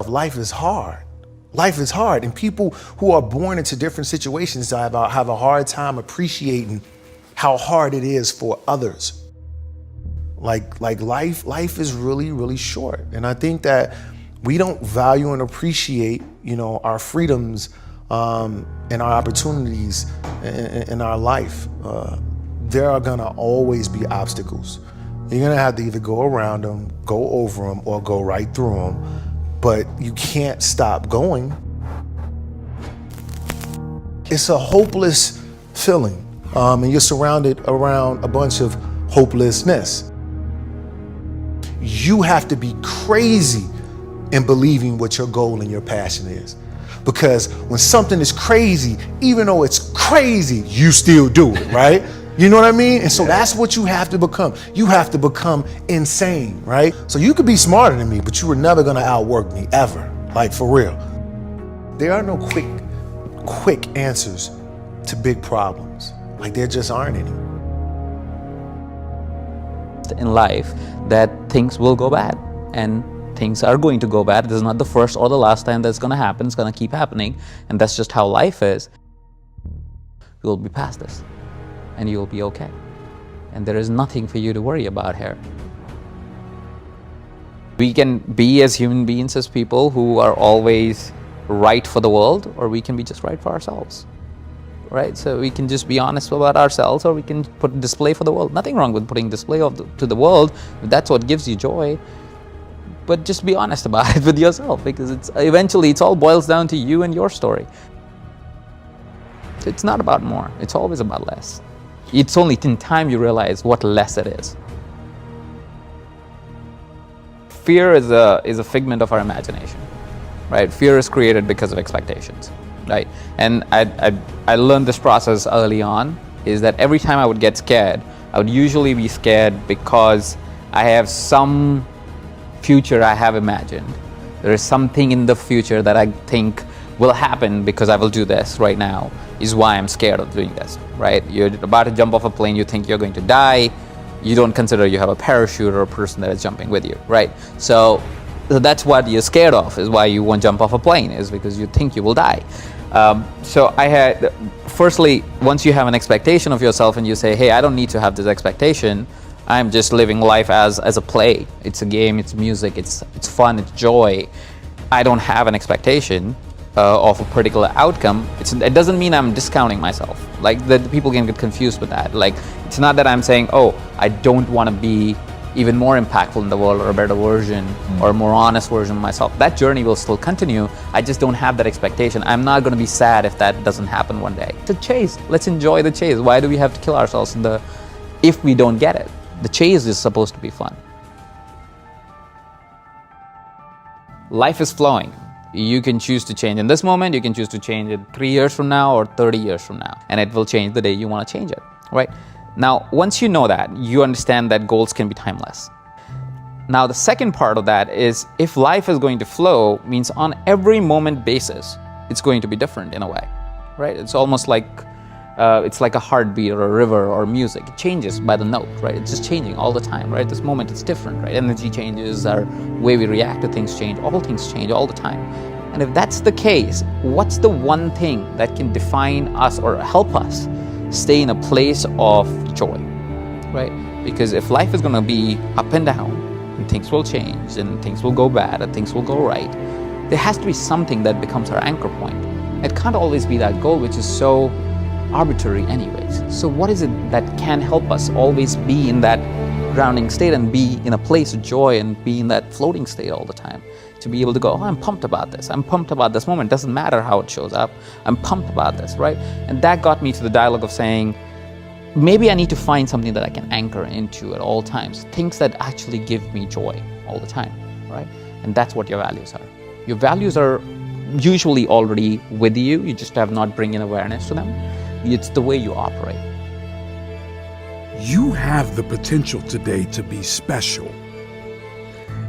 Life is hard. Life is hard, and people who are born into different situations have a hard time appreciating how hard it is for others. Like life is really, really short, and I think that we don't value and appreciate, our freedoms and our opportunities in our life. There are gonna always be obstacles. You're gonna have to either go around them, go over them, or go right through them. But you can't stop going. It's a hopeless feeling, and you're surrounded around a bunch of hopelessness. You have to be crazy in believing what your goal and your passion is. Because when something is crazy, even though it's crazy, you still do it, right? You know what I mean? And so that's what you have to become. You have to become insane, right? So you could be smarter than me, but you were never gonna outwork me, ever. Like, for real. There are no quick answers to big problems. Like, there just aren't any. In life, that things will go bad, and things are going to go bad. This is not the first or the last time that's gonna happen. It's gonna keep happening, and that's just how life is. You'll be past this, and you'll be okay. And there is nothing for you to worry about here. We can be, as human beings, as people who are always right for the world, or we can be just right for ourselves, right? So we can just be honest about ourselves, or we can put display for the world. Nothing wrong with putting display to the world if that's what gives you joy. But just be honest about it with yourself, because eventually it all boils down to you and your story. It's not about more, it's always about less. It's only in time you realize what less it is. Fear is a figment of our imagination, right? Fear is created because of expectations, right? And I learned this process early on, is that every time I would get scared, I would usually be scared because I have some future I have imagined. There is something in the future that I think will happen because I will do this right now, is why I'm scared of doing this, right? You're about to jump off a plane, you think you're going to die, you don't consider you have a parachute or a person that is jumping with you, right? So that's what you're scared of, is why you won't jump off a plane, is because you think you will die. So I had, firstly, once you have an expectation of yourself and you say, hey, I don't need to have this expectation, I'm just living life as a play. It's a game, it's music, it's fun, it's joy. I don't have an expectation of a particular outcome. It doesn't mean I'm discounting myself. Like, the people can get confused with that. Like, it's not that I'm saying, oh, I don't want to be even more impactful in the world, or a better version, or a more honest version of myself. That journey will still continue. I just don't have that expectation. I'm not going to be sad if that doesn't happen one day. It's a chase. Let's enjoy the chase. Why do we have to kill ourselves if we don't get it? The chase is supposed to be fun. Life is flowing. You can choose to change in this moment, you can choose to change it 3 years from now or 30 years from now, and it will change the day you want to change it, right? Now, once you know that, you understand that goals can be timeless. Now, the second part of that is, if life is going to flow, means on every moment basis, it's going to be different in a way, right? It's almost like it's like a heartbeat or a river or music. It changes by the note, right? It's just changing all the time, right? This moment it's different, right? Energy changes, our way we react to things change, all things change all the time. And if that's the case, what's the one thing that can define us or help us stay in a place of joy, right? Because if life is gonna be up and down, and things will change, and things will go bad, and things will go right, there has to be something that becomes our anchor point. It can't always be that goal, which is so arbitrary anyways. So what is it that can help us always be in that grounding state and be in a place of joy and be in that floating state all the time? To be able to go, oh, I'm pumped about this. I'm pumped about this moment. Doesn't matter how it shows up. I'm pumped about this, right? And that got me to the dialogue of saying, maybe I need to find something that I can anchor into at all times. Things that actually give me joy all the time, right? And that's what your values are. Your values are usually already with you. You just have not bringing awareness to them. It's the way you operate. You have the potential today to be special.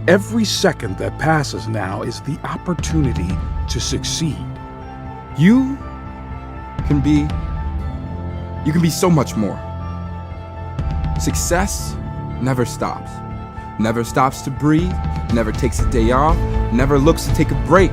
Every second that passes now is the opportunity to succeed. You can be so much more. Success never stops. never stops to breathe, never takes a day off, never looks to take a break.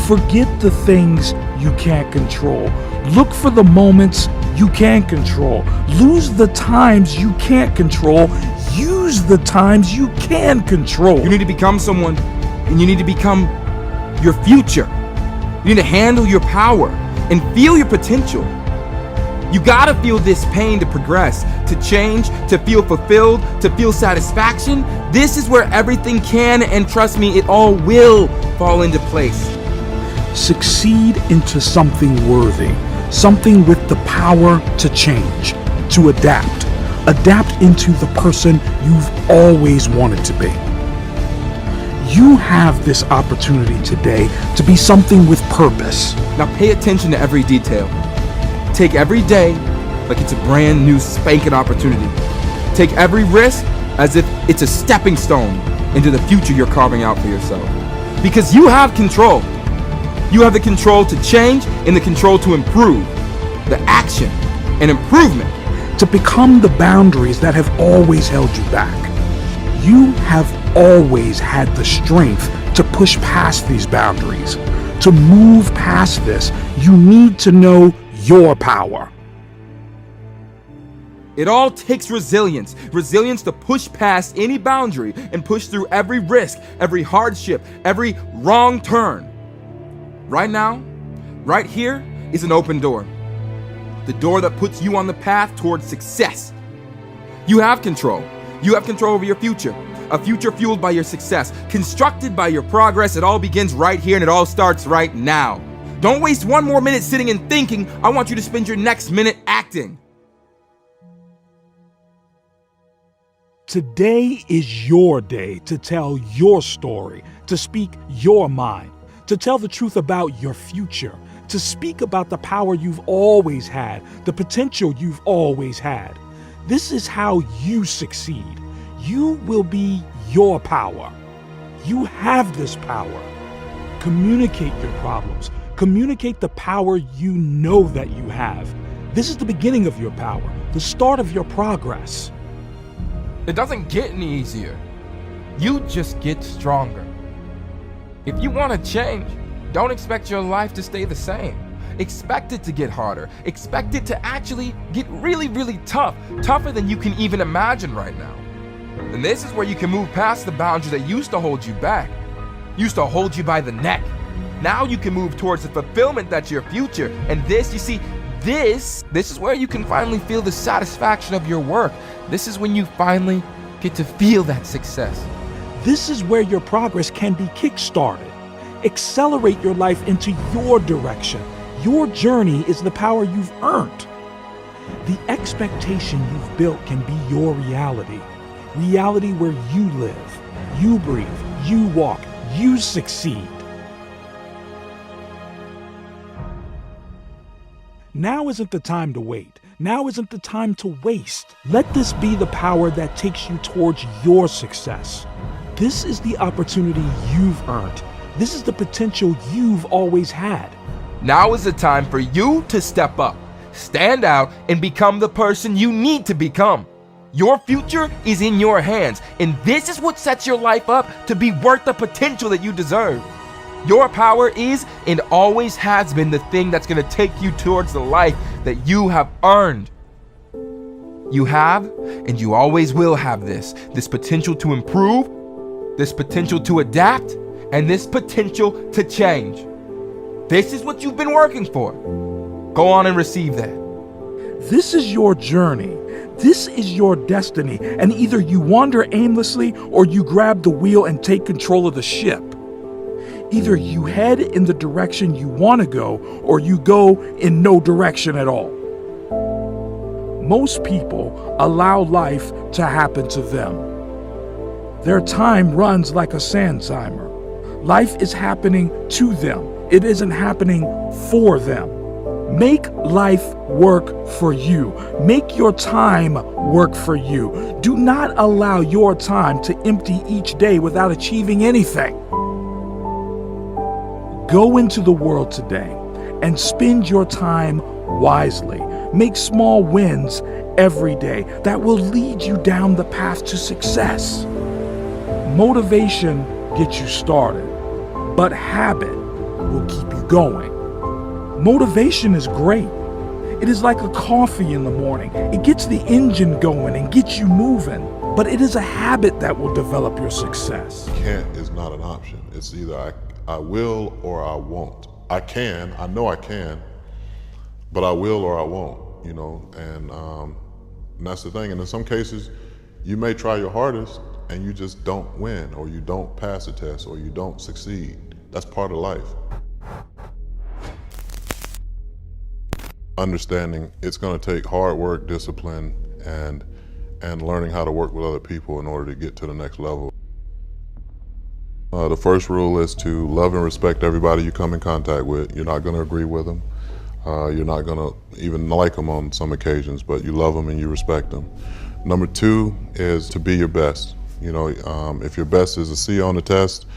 Forget the things you can't control. Look for the moments you can control. Lose the times you can't control. Use the times you can control. You need to become someone, and you need to become your future. You need to handle your power and feel your potential. You gotta feel this pain to progress, to change, to feel fulfilled, to feel satisfaction. This is where everything can, and trust me, it all will fall into place. Succeed into something worthy, something with the power to change, to adapt. Adapt into the person you've always wanted to be. You have this opportunity today to be something with purpose. Now pay attention to every detail. Take every day like it's a brand new spanking opportunity. Take every risk as if it's a stepping stone into the future you're carving out for yourself. Because you have control. You have the control to change and the control to improve. The action and improvement. To become the boundaries that have always held you back. You have always had the strength to push past these boundaries. To move past this, you need to know your power. It all takes resilience. Resilience to push past any boundary and push through every risk, every hardship, every wrong turn. Right now, right here, is an open door. The door that puts you on the path towards success. You have control. You have control over your future. A future fueled by your success, constructed by your progress. It all begins right here and it all starts right now. Don't waste one more minute sitting and thinking. I want you to spend your next minute acting. Today is your day to tell your story, to speak your mind, to tell the truth about your future, to speak about the power you've always had, the potential you've always had. This is how you succeed. You will be your power. You have this power. Communicate your problems. Communicate the power you know that you have. This is the beginning of your power, the start of your progress. It doesn't get any easier. You just get stronger. If you want to change, don't expect your life to stay the same. Expect it to get harder. Expect it to actually get really, really tough. Tougher than you can even imagine right now. And this is where you can move past the boundary that used to hold you back. Used to hold you by the neck. Now you can move towards the fulfillment that's your future. And this, you see, this is where you can finally feel the satisfaction of your work. This is when you finally get to feel that success. This is where your progress can be kick-started. Accelerate your life into your direction. Your journey is the power you've earned. The expectation you've built can be your reality. Reality where you live, you breathe, you walk, you succeed. Now isn't the time to wait. Now isn't the time to waste. Let this be the power that takes you towards your success. This is the opportunity you've earned. This is the potential you've always had. Now is the time for you to step up, stand out, and become the person you need to become. Your future is in your hands, and this is what sets your life up to be worth the potential that you deserve. Your power is and always has been the thing that's going to take you towards the life that you have earned. You have, and you always will have this potential to improve, this potential to adapt, and this potential to change. This is what you've been working for. Go on and receive that. This is your journey. This is your destiny. And either you wander aimlessly or you grab the wheel and take control of the ship. Either you head in the direction you want to go or you go in no direction at all. Most people allow life to happen to them. Their time runs like a sand timer. Life is happening to them. It isn't happening for them. Make life work for you. Make your time work for you. Do not allow your time to empty each day without achieving anything. Go into the world today and spend your time wisely. Make small wins every day that will lead you down the path to success. Motivation gets you started, but habit will keep you going. Motivation is great. It is like a coffee in the morning. It gets the engine going and gets you moving, but it is a habit that will develop your success. Can't is not an option. It's either I will or I won't. I know I can, but I will or I won't, you know, and that's the thing. And in some cases, you may try your hardest and you just don't win, or you don't pass a test, or you don't succeed. That's part of life. Understanding it's going to take hard work, discipline, and learning how to work with other people in order to get to the next level. The first rule is to love and respect everybody you come in contact with. You're not going to agree with them. You're not going to even like them on some occasions, but you love them and you respect them. Number two is to be your best. You know, if your best is a C on the test,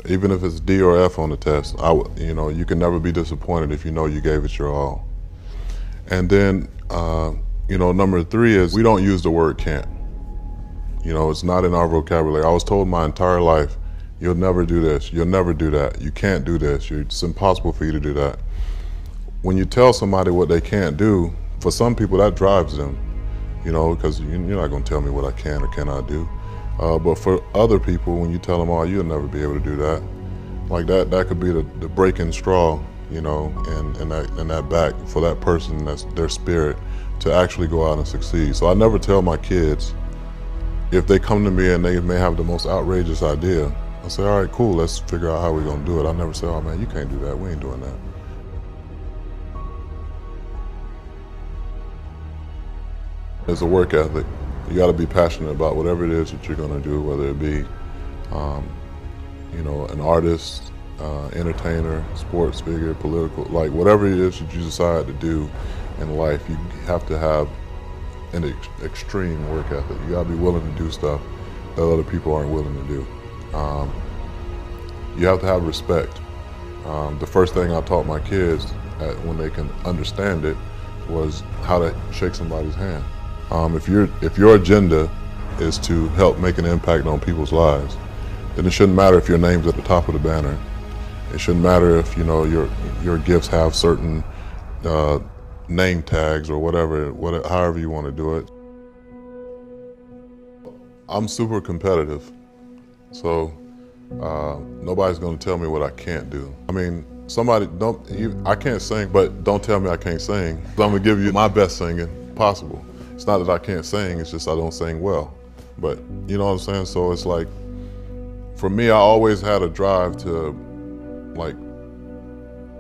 even if it's D or F on the test, you know, you can never be disappointed if you know you gave it your all. And then, you know, number three is we don't use the word can't. You know, it's not in our vocabulary. I was told my entire life, you'll never do this, you'll never do that, you can't do this, it's impossible for you to do that. When you tell somebody what they can't do, for some people that drives them, you know, because you're not going to tell me what I can or cannot do. But for other people, when you tell them, oh, you'll never be able to do that, like that could be the breaking straw, you know, and that back for that person, that's their spirit, to actually go out and succeed. So I never tell my kids, if they come to me and they may have the most outrageous idea, I say, all right, cool, let's figure out how we're gonna do it. I never say, oh man, you can't do that, we ain't doing that. It's a work ethic. You gotta be passionate about whatever it is that you're gonna do, whether it be, you know, an artist, entertainer, sports figure, political, like whatever it is that you decide to do in life, you have to have an extreme work ethic. You gotta be willing to do stuff that other people aren't willing to do. You have to have respect. The first thing I taught my kids when they can understand it was how to shake somebody's hand. If your agenda is to help make an impact on people's lives, then it shouldn't matter if your name's at the top of the banner. It shouldn't matter if, you know, your gifts have certain name tags or whatever, however you want to do it. I'm super competitive, so nobody's going to tell me what I can't do. I mean, I can't sing, but don't tell me I can't sing. I'm going to give you my best singing possible. It's not that I can't sing, it's just I don't sing well. But you know what I'm saying? So it's like, for me, I always had a drive to, like,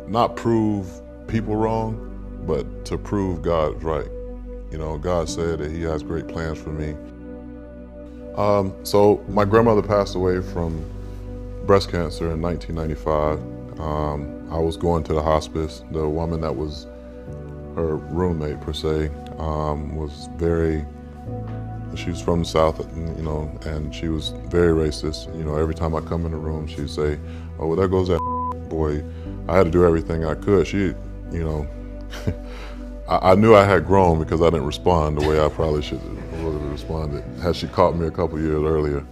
not prove people wrong, but to prove God right. You know, God said that He has great plans for me. So my grandmother passed away from breast cancer in 1995. I was going to the hospice. The woman that was her roommate, per se, was she was from the South, you know, and she was very racist. You know, every time I come in the room, she'd say, oh, well, there goes that boy. I had to do everything I could. She, you know, I knew I had grown because I didn't respond the way I probably should have responded had she caught me a couple years earlier.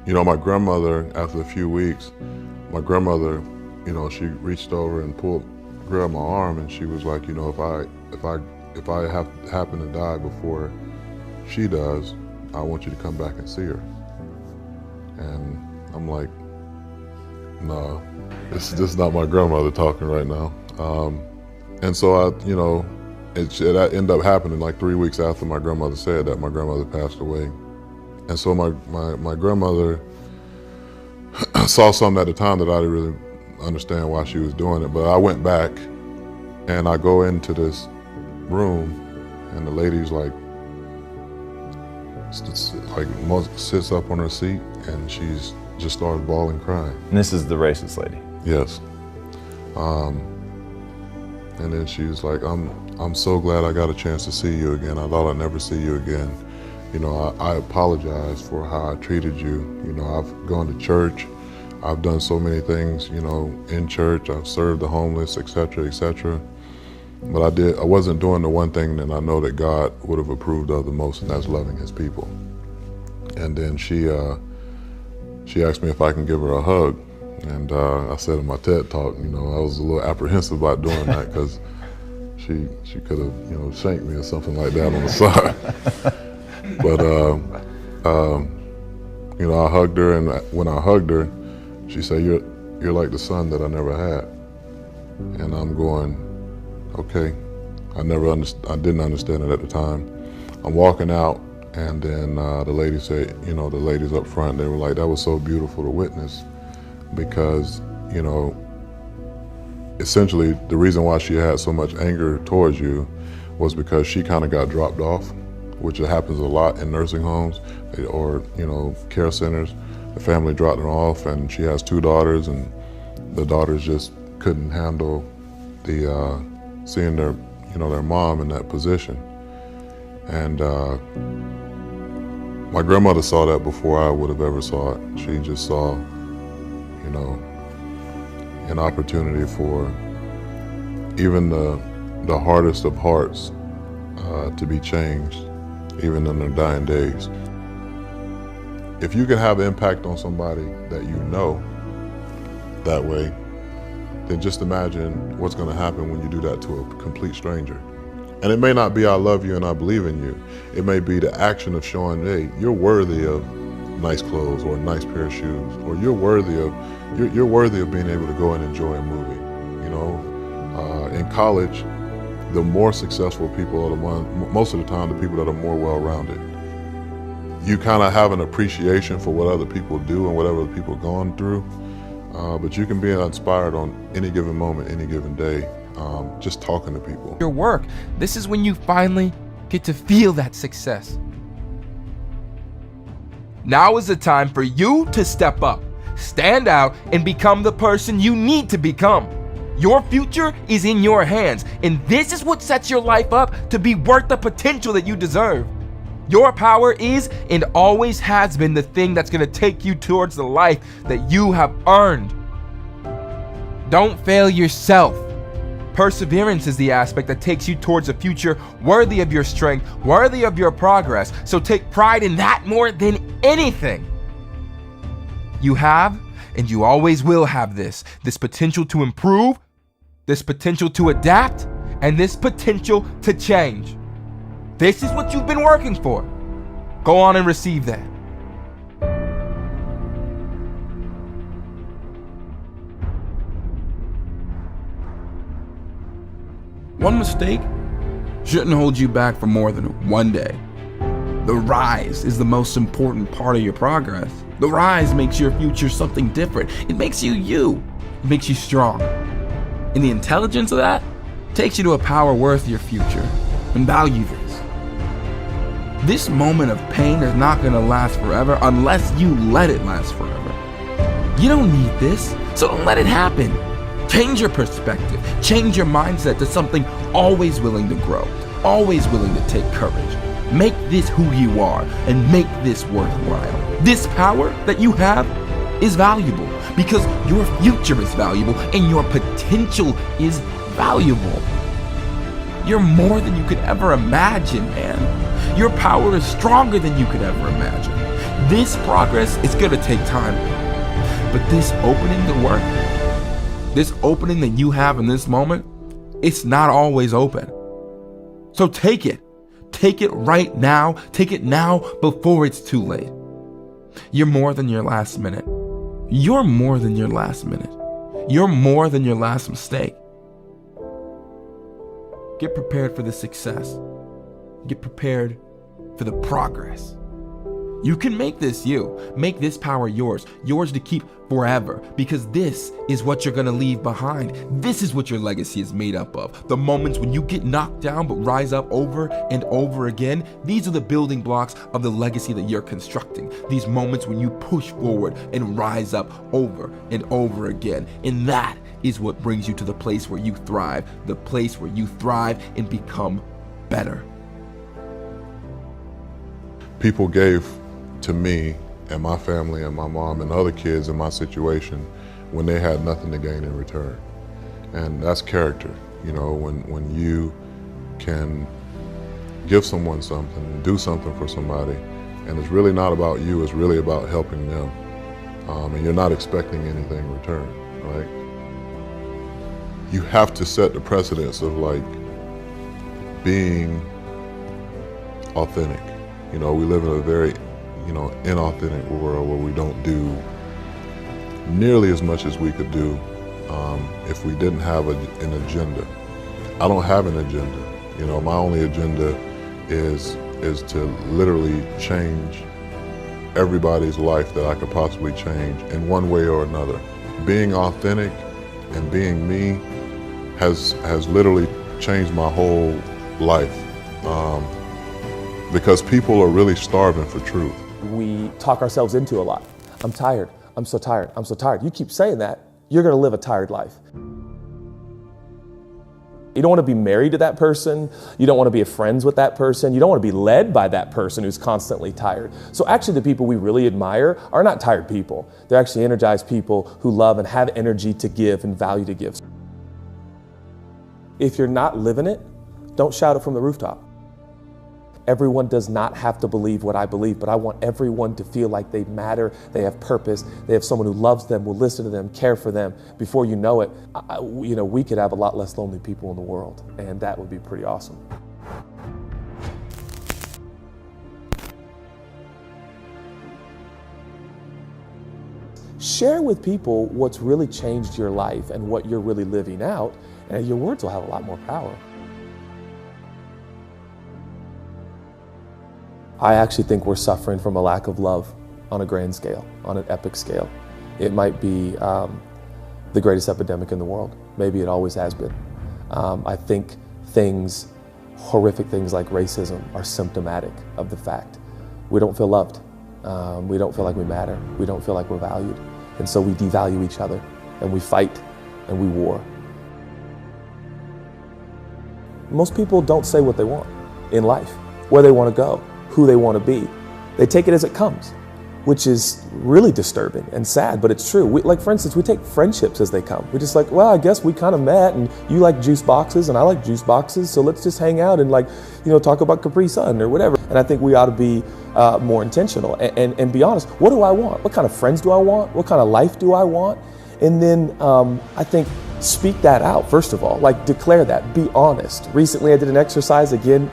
You know, my grandmother, after a few weeks, my grandmother, you know, she reached over and grabbed my arm, and she was like, you know, if I happen to die before she does, I want you to come back and see her. And I'm like, no, this is not my grandmother talking right now. And so you know, it ended up happening like 3 weeks after my grandmother said that. My grandmother passed away. And so my grandmother saw something at the time that I didn't really understand why she was doing it. But I went back and I go into this room, and the lady's like sits up on her seat, and she's just started bawling, crying. And this is the racist lady? Yes. And then she was like, I'm so glad I got a chance to see you again. I thought I'd never see you again. You know, I apologize for how I treated you. You know, I've gone to church. I've done so many things, you know, in church. I've served the homeless, et cetera, et cetera. But I wasn't doing the one thing that I know that God would have approved of the most, and that's loving his people. And then she asked me if I can give her a hug. And I said in my TED talk, I was a little apprehensive about doing that because she could have, shanked me or something like that on the side. But, I hugged her, and when I hugged her, she said, you're like the son that I never had. And I'm going, okay. I didn't understand it at the time. I'm walking out, and then the lady said, the ladies up front, they were like, that was so beautiful to witness, because, essentially the reason why she had so much anger towards you was because she kind of got dropped off, which happens a lot in nursing homes or, care centers. The family dropped her off, and she has 2 daughters, and the daughters just couldn't handle the seeing their mom in that position. And my grandmother saw that before I would have ever saw it. She just saw, an opportunity for even the hardest of hearts to be changed, even in their dying days. If you can have impact on somebody that you know that way, then just imagine what's going to happen when you do that to a complete stranger. And it may not be I love you and I believe in you. It may be the action of showing, hey, you're worthy of nice clothes or a nice pair of shoes, or you're worthy of being able to go and enjoy a movie. In college, the more successful people are the ones, most of the time, the people that are more well-rounded. You kind of have an appreciation for what other people do and whatever other people are going through, but you can be inspired on any given moment, any given day, just talking to people. Your work, this is when you finally get to feel that success. Now is the time for you to step up, stand out, and become the person you need to become. Your future is in your hands, and this is what sets your life up to be worth the potential that you deserve. Your power is and always has been the thing that's going to take you towards the life that you have earned. Don't fail yourself. Perseverance is the aspect that takes you towards a future worthy of your strength, worthy of your progress. So take pride in that more than anything. You have, and you always will have this potential to improve, this potential to adapt, and this potential to change. This is what you've been working for. Go on and receive that. One mistake shouldn't hold you back for more than one day. The rise is the most important part of your progress. The rise makes your future something different. It makes you you. It makes you strong. And the intelligence of that takes you to a power worth your future. And value this. This moment of pain is not going to last forever unless you let it last forever. You don't need this, so don't let it happen. Change your perspective, change your mindset to something always willing to grow, always willing to take courage. Make this who you are and make this worthwhile. This power that you have is valuable because your future is valuable and your potential is valuable. You're more than you could ever imagine, man. Your power is stronger than you could ever imagine. This progress is gonna take time, but this opening to work, this opening that you have in this moment, it's not always open. So take it. Take it right now. Take it now before it's too late. You're more than your last minute. You're more than your last minute. You're more than your last mistake. Get prepared for the success. Get prepared for the progress. You can make this you. Make this power yours. Yours to keep forever. Because this is what you're going to leave behind. This is what your legacy is made up of. The moments when you get knocked down but rise up over and over again. These are the building blocks of the legacy that you're constructing. These moments when you push forward and rise up over and over again. And that is what brings you to the place where you thrive. The place where you thrive and become better. People gave to me and my family and my mom and other kids in my situation when they had nothing to gain in return. And that's character. You know, when you can give someone something, do something for somebody, and it's really not about you, it's really about helping them. And you're not expecting anything in return, right? You have to set the precedence of like being authentic. You know, we live in a very, inauthentic world where we don't do nearly as much as we could do if we didn't have an agenda. I don't have an agenda. You know, my only agenda is to literally change everybody's life that I could possibly change in one way or another. Being authentic and being me has literally changed my whole life because people are really starving for truth. We talk ourselves into a lot. I'm tired. I'm so tired. I'm so tired. You keep saying that, you're going to live a tired life. You don't want to be married to that person. You don't want to be friends with that person. You don't want to be led by that person who's constantly tired. So actually the people we really admire are not tired people. They're actually energized people who love and have energy to give and value to give. If you're not living it, don't shout it from the rooftop. Everyone does not have to believe what I believe, but I want everyone to feel like they matter, they have purpose, they have someone who loves them, will listen to them, care for them. Before you know it, we could have a lot less lonely people in the world, and that would be pretty awesome. Share with people what's really changed your life and what you're really living out, and your words will have a lot more power. I actually think we're suffering from a lack of love on a grand scale, on an epic scale. It might be the greatest epidemic in the world. Maybe it always has been. I think horrific things like racism are symptomatic of the fact we don't feel loved. We don't feel like we matter. We don't feel like we're valued. And so we devalue each other, and we fight, and we war. Most people don't say what they want in life, where they want to go, who they want to be. They take it as it comes, which is really disturbing and sad, but it's true. Like, for instance, we take friendships as they come. We're just like, well, I guess we kind of met, and you like juice boxes and I like juice boxes, so let's just hang out and talk about Capri Sun or whatever. And I think we ought to be more intentional and be honest. What do I want? What kind of friends do I want? What kind of life do I want? And then I think speak that out, first of all, like declare that, be honest. Recently I did an exercise again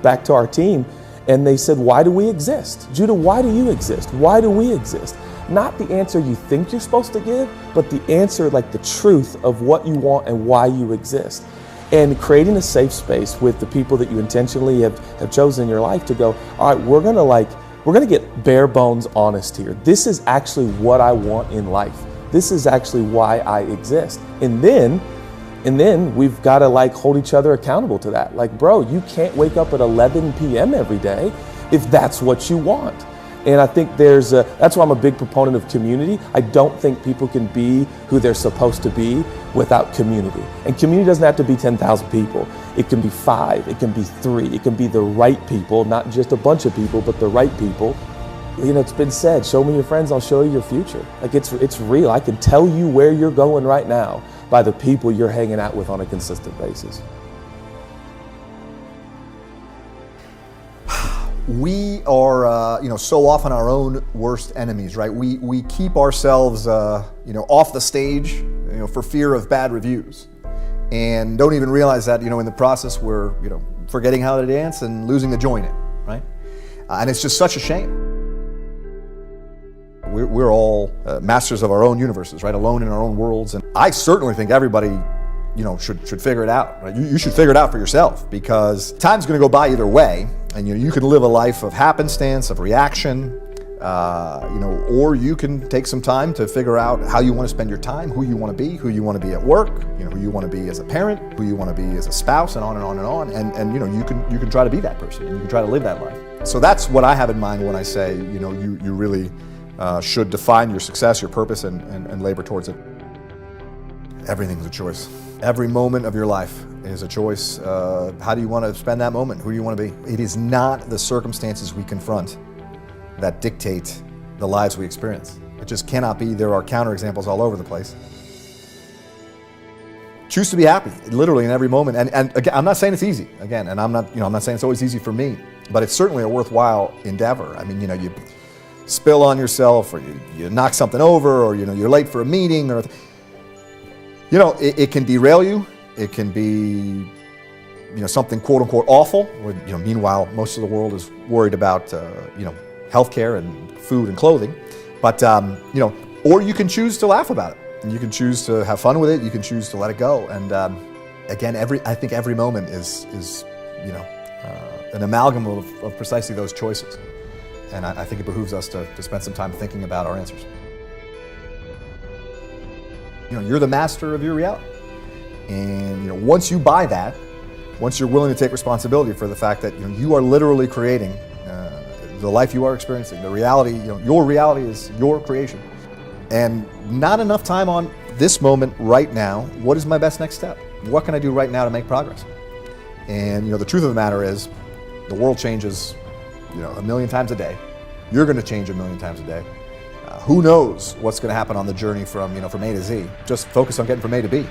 back to our team, and they said, why do we exist? Judah, why do you exist? Why do we exist? Not the answer you think you're supposed to give, but the answer, like the truth of what you want and why you exist. And creating a safe space with the people that you intentionally have chosen in your life to go, all right, we're gonna get bare bones honest here. This is actually what I want in life. This is actually why I exist. And then we've got to hold each other accountable to that. Like, bro, you can't wake up at 11 p.m. every day if that's what you want. And I think that's why I'm a big proponent of community. I don't think people can be who they're supposed to be without community. And community doesn't have to be 10,000 people. It can be 5, it can be 3, it can be the right people, not just a bunch of people, but the right people. It's been said, show me your friends, I'll show you your future. Like, it's real. I can tell you where you're going right now by the people you're hanging out with on a consistent basis. We are, so often our own worst enemies, right? We keep ourselves, off the stage, for fear of bad reviews, and don't even realize that, in the process we're, forgetting how to dance and losing the joy in it, right? And it's just such a shame. We're all masters of our own universes, right? Alone in our own worlds, and I certainly think everybody, should figure it out. Right? You should figure it out for yourself, because time's going to go by either way. And you can live a life of happenstance, of reaction, or you can take some time to figure out how you want to spend your time, who you want to be at work, who you want to be as a parent, who you want to be as a spouse, and on and on and on. And you can try to be that person, and you can try to live that life. So that's what I have in mind when I say, you really should define your success, your purpose, and labor towards it. Everything's a choice. Every moment of your life is a choice. How do you want to spend that moment? Who do you want to be? It is not the circumstances we confront that dictate the lives we experience. It just cannot be. There are counterexamples all over the place. choose to be happy, literally in every moment. And again, I'm not saying it's easy, again, and I'm not saying it's always easy for me, but it's certainly a worthwhile endeavor. I mean, you spill on yourself, or you knock something over, or you're late for a meeting, or it can derail you. It can be something quote unquote awful. Meanwhile, most of the world is worried about healthcare and food and clothing. But or you can choose to laugh about it. And you can choose to have fun with it. You can choose to let it go. And again, I think every moment is an amalgam of precisely those choices. And I think it behooves us to spend some time thinking about our answers. You're the master of your reality. And once you buy that, once you're willing to take responsibility for the fact that you are literally creating the life you are experiencing, the reality, your reality is your creation. And not enough time on this moment right now. What is my best next step? What can I do right now to make progress? And the truth of the matter is, the world changes, a million times a day. You're going to change a million times a day. Who knows what's going to happen on the journey from A to Z? Just focus on getting from A to B,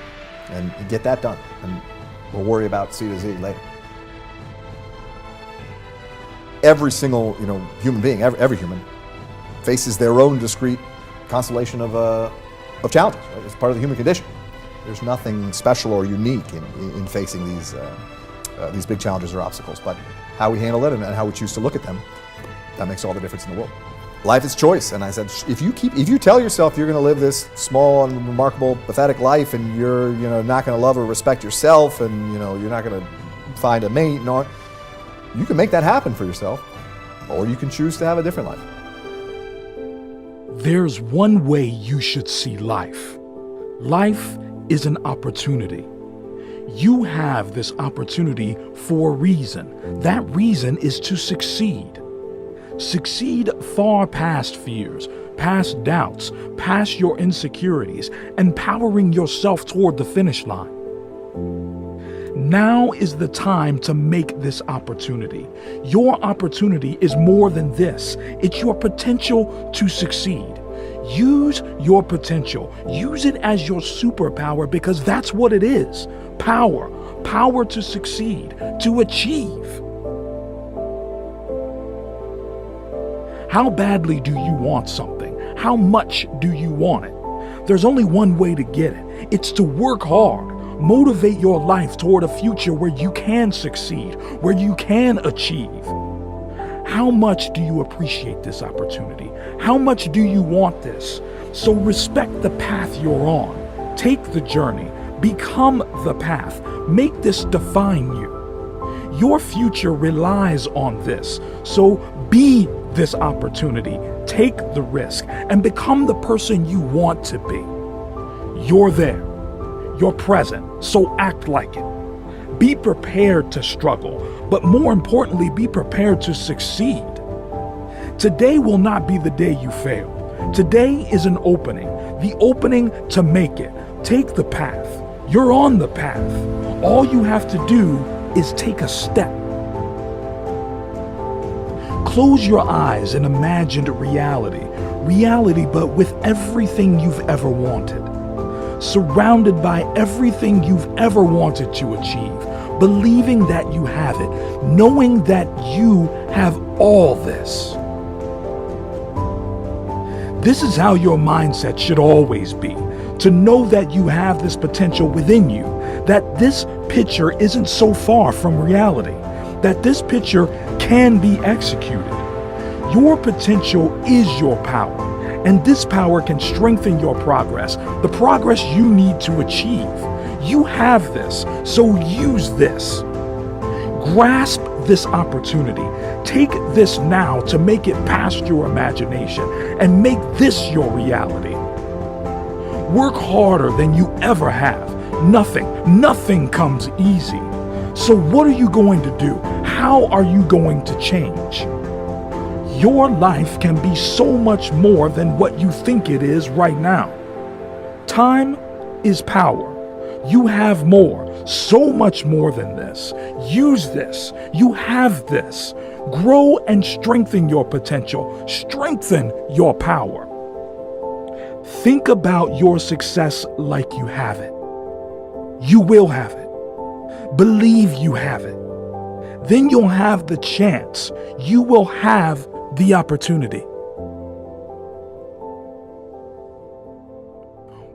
and get that done. And we'll worry about C to Z later. Every single human being, every human, faces their own discrete constellation of challenges. Right? It's part of the human condition. There's nothing special or unique in facing these big challenges or obstacles, but how we handle it and how we choose to look at them, that makes all the difference in the world. Life is choice, and I said, if you tell yourself you're going to live this small, unremarkable, pathetic life, and you're not going to love or respect yourself, and you're not going to find a mate, you can make that happen for yourself, or you can choose to have a different life. There's one way you should see life. Life is an opportunity. You have this opportunity for a reason. That reason is to succeed. Succeed far past fears, past doubts, past your insecurities, and powering yourself toward the finish line. Now is the time to make this opportunity. Your opportunity is more than this. It's your potential to succeed. Use your potential. Use it as your superpower, because that's what it is. Power. Power to succeed, to achieve. How badly do you want something? How much do you want it? There's only one way to get it. It's to work hard. Motivate your life toward a future where you can succeed, where you can achieve. How much do you appreciate this opportunity? How much do you want this? So respect the path you're on. Take the journey. Become the path. Make this define you. Your future relies on this. So be this opportunity. Take the risk and become the person you want to be. You're there. You're present, so act like it. Be prepared to struggle, but more importantly, be prepared to succeed. Today will not be the day you fail. Today is an opening, the opening to make it. Take the path. You're on the path. All you have to do is take a step. Close your eyes and imagine reality, but with everything you've ever wanted. Surrounded by everything you've ever wanted to achieve, believing that you have it, knowing that you have all this. This is how your mindset should always be, to know that you have this potential within you, that this picture isn't so far from reality, that this picture can be executed. Your potential is your power. And this power can strengthen your progress, the progress you need to achieve. You have this, so use this. Grasp this opportunity. Take this now to make it past your imagination and make this your reality. Work harder than you ever have. Nothing comes easy. So what are you going to do? How are you going to change? Your life can be so much more than what you think it is right now. Time is power. You have more, so much more than this. Use this. You have this. Grow and strengthen your potential. Strengthen your power. Think about your success like you have it. You will have it. Believe you have it. Then you'll have the chance. You will have the opportunity.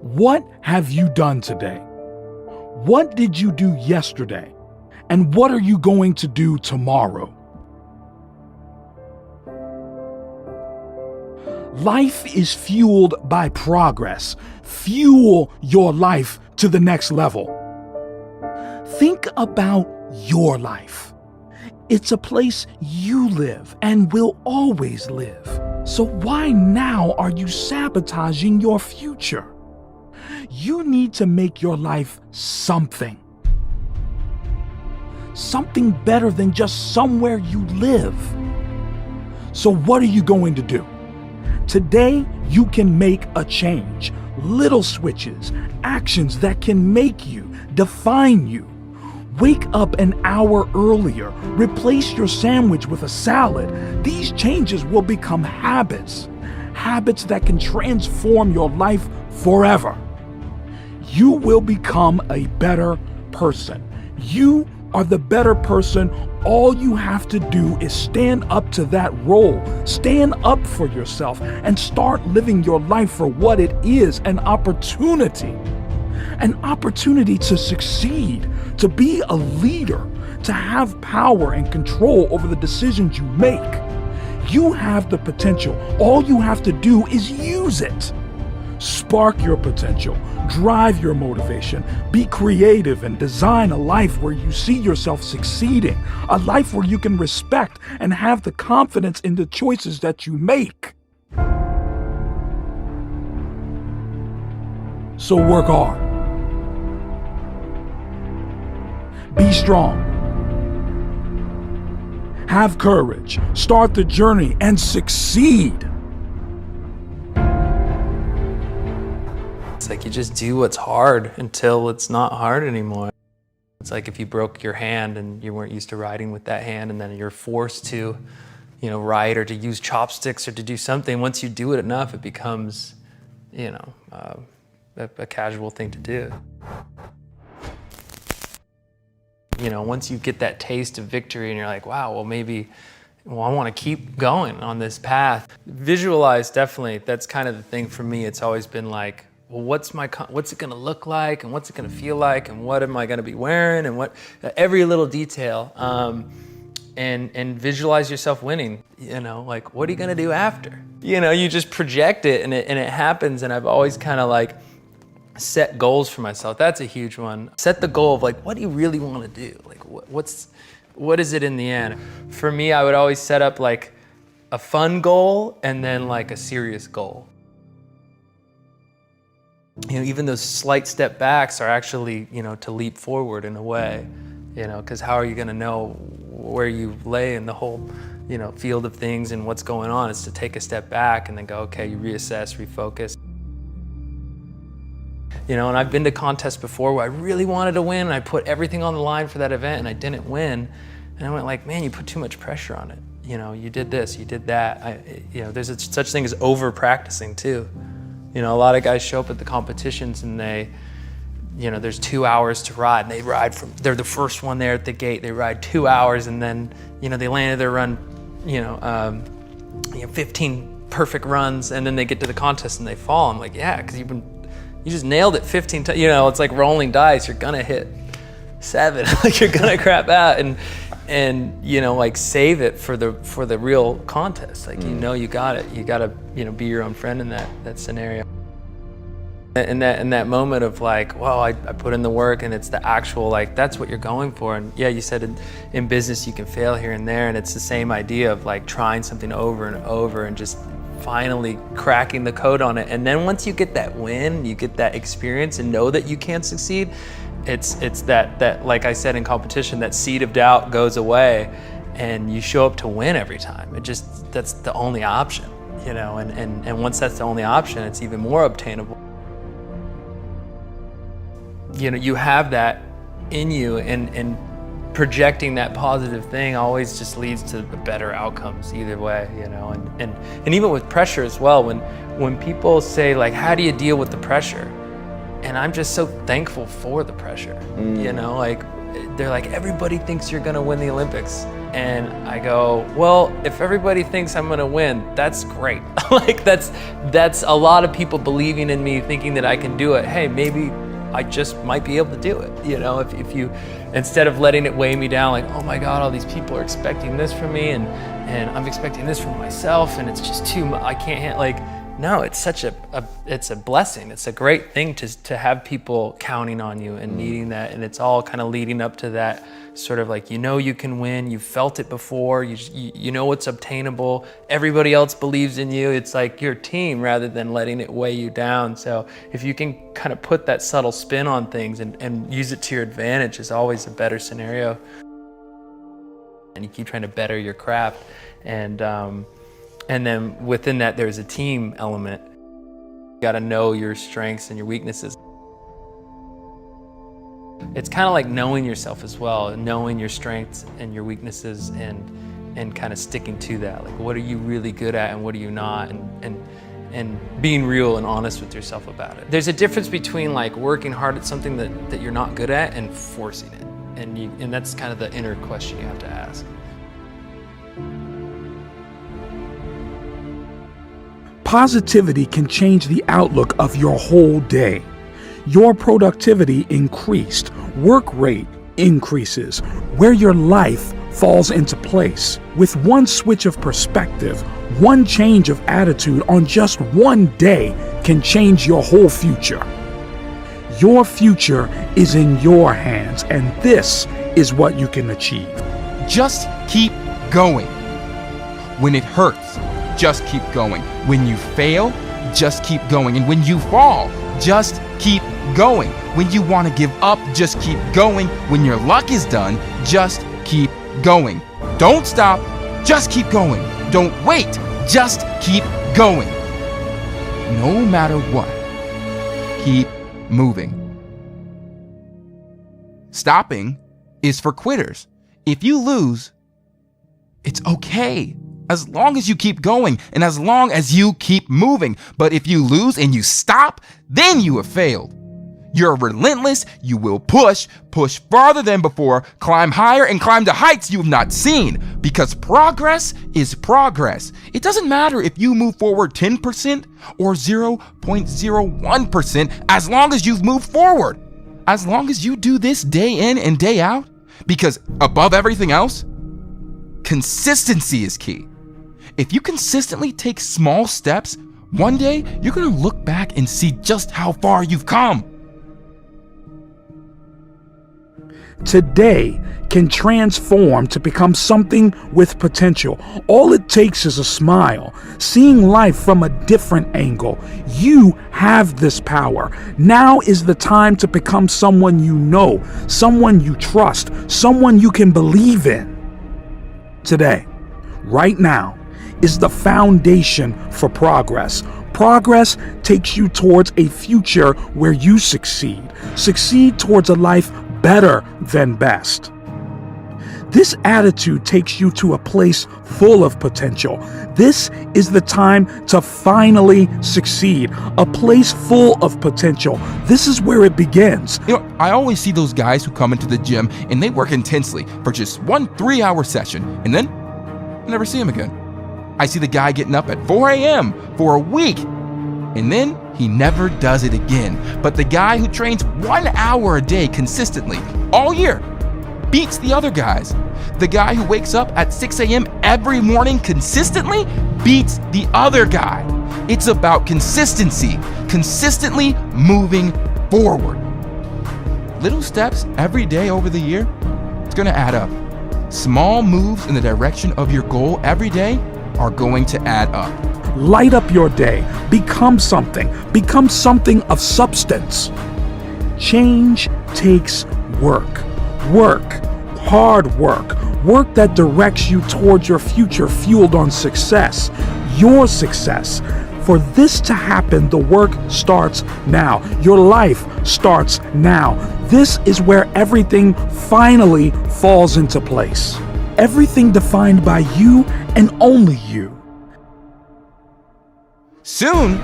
What have you done today? What did you do yesterday? And what are you going to do tomorrow? Life is fueled by progress. Fuel your life to the next level. Think about your life. It's a place you live and will always live. So why now are you sabotaging your future? You need to make your life something. Something better than just somewhere you live. So what are you going to do? Today, you can make a change. Little switches, actions that can make you, define you. Wake up an hour earlier. Replace your sandwich with a salad. These changes will become habits. Habits that can transform your life forever. You will become a better person. You are the better person. All you have to do is stand up to that role. Stand up for yourself and start living your life for what it is, an opportunity. An opportunity to succeed, to be a leader, to have power and control over the decisions you make. You have the potential. All you have to do is use it. Spark your potential, drive your motivation, be creative and design a life where you see yourself succeeding, a life where you can respect and have the confidence in the choices that you make. So work hard. Be strong. Have courage, start the journey and succeed. It's like you just do what's hard until it's not hard anymore. It's like if you broke your hand and you weren't used to riding with that hand, and then you're forced to, ride or to use chopsticks or to do something. Once you do it enough, it becomes, a casual thing to do. Once you get that taste of victory and you're like, wow, well maybe, I want to keep going on this path. Visualize, definitely, that's kind of the thing for me. It's always been like, well, what's it going to look like, and what's it going to feel like, and what am I going to be wearing, and every little detail, and visualize yourself winning. Like, what are you going to do after? You just project it, and it happens. And I've always kind of like set goals for myself. That's a huge one. Set the goal of like, what do you really want to do? Like, what is it in the end? For me, I would always set up like a fun goal and then like a serious goal. Even those slight step backs are actually, to leap forward in a way, because how are you going to know where you lay in the whole, field of things and what's going on? It's to take a step back and then go, okay, you reassess, refocus. And I've been to contests before where I really wanted to win and I put everything on the line for that event and I didn't win. And I went like, man, you put too much pressure on it. You did this, you did that. There's such thing as over practicing too. A lot of guys show up at the competitions and there's 2 hours to ride, and they're the first one there at the gate. They ride 2 hours, and then, they landed their run, 15 perfect runs, and then they get to the contest and they fall. I'm like, yeah, because you just nailed it 15 times. It's like rolling dice. You're gonna hit 7, like you're gonna crap out, and like save it for the real contest. Like you got it. You gotta be your own friend in that scenario. In that moment of like, well, I put in the work and it's the actual, like, that's what you're going for. And yeah, you said in business you can fail here and there, and it's the same idea of like trying something over and over and just finally cracking the code on it. And then once you get that win, you get that experience and know that you can succeed, it's that like I said in competition, that seed of doubt goes away and you show up to win every time. That's the only option, and once that's the only option, it's even more obtainable. You have that in you, and projecting that positive thing always just leads to the better outcomes either way, and even with pressure as well, when people say like, how do you deal with the pressure? And I'm just so thankful for the pressure. You know, like they're like, everybody thinks you're gonna win the Olympics. And I go, well, if everybody thinks I'm gonna win, that's great. Like that's a lot of people believing in me, thinking that I can do it. Hey, maybe I just might be able to do it. You know, if you, instead of letting it weigh me down, like, oh my God, all these people are expecting this from me, and I'm expecting this from myself, and it's just too much, I can't handle, like, no, it's such it's a blessing. It's a great thing to have people counting on you and needing that, and it's all kind of leading up to that sort of like, you know, you can win, you've felt it before, you know it's obtainable, everybody else believes in you. It's like your team rather than letting it weigh you down. So if you can kind of put that subtle spin on things and use it to your advantage, is always a better scenario. And you keep trying to better your craft, and then within that there's a team element. You got to know your strengths and your weaknesses. It's kind of like knowing yourself as well, knowing your strengths and your weaknesses, and kind of sticking to that. Like, what are you really good at and what are you not, and being real and honest with yourself about it. There's a difference between like working hard at something that you're not good at and forcing it. And that's kind of the inner question you have to ask. Positivity can change the outlook of your whole day. Your productivity increased, work rate increases, where your life falls into place. With one switch of perspective, one change of attitude on just one day can change your whole future. Your future is in your hands, and this is what you can achieve. Just keep going. When it hurts, just keep going. When you fail, just keep going. And when you fall, just keep going. When you want to give up, just keep going. When your luck is done, just keep going. Don't stop, just keep going. Don't wait, just keep going. No matter what, keep moving. Stopping is for quitters. If you lose, it's okay, as long as you keep going and as long as you keep moving. But if you lose and you stop, then you have failed. You're relentless, you will push farther than before, climb higher and climb to heights you have not seen, because progress is progress. It doesn't matter if you move forward 10% or 0.01%, as long as you've moved forward. As long as you do this day in and day out, because above everything else, consistency is key. If you consistently take small steps, one day you're gonna look back and see just how far you've come. Today can transform to become something with potential. All it takes is a smile, seeing life from a different angle. You have this power. Now is the time to become someone you know, someone you trust, someone you can believe in. Today, right now, is the foundation for progress. Progress takes you towards a future where you succeed. Succeed towards a life better than best. This attitude takes you to a place full of potential. This is the time to finally succeed. A place full of potential. This is where it begins. You know, I always see those guys who come into the gym and they work intensely for just 1 3-hour session, and then I never see them again. I see the guy getting up at 4 a.m. for a week, and then he never does it again. But the guy who trains 1 hour a day consistently all year beats the other guys. The guy who wakes up at 6 a.m. every morning consistently beats the other guy. It's about consistency, consistently moving forward. Little steps every day over the year, it's gonna add up. Small moves in the direction of your goal every day are going to add up. Light up your day. Become something of substance. Change takes work. Work, hard work. Work that directs you towards your future fueled on success. Your success. For this to happen, the work starts now. Your life starts now. This is where everything finally falls into place. Everything defined by you and only you. Soon,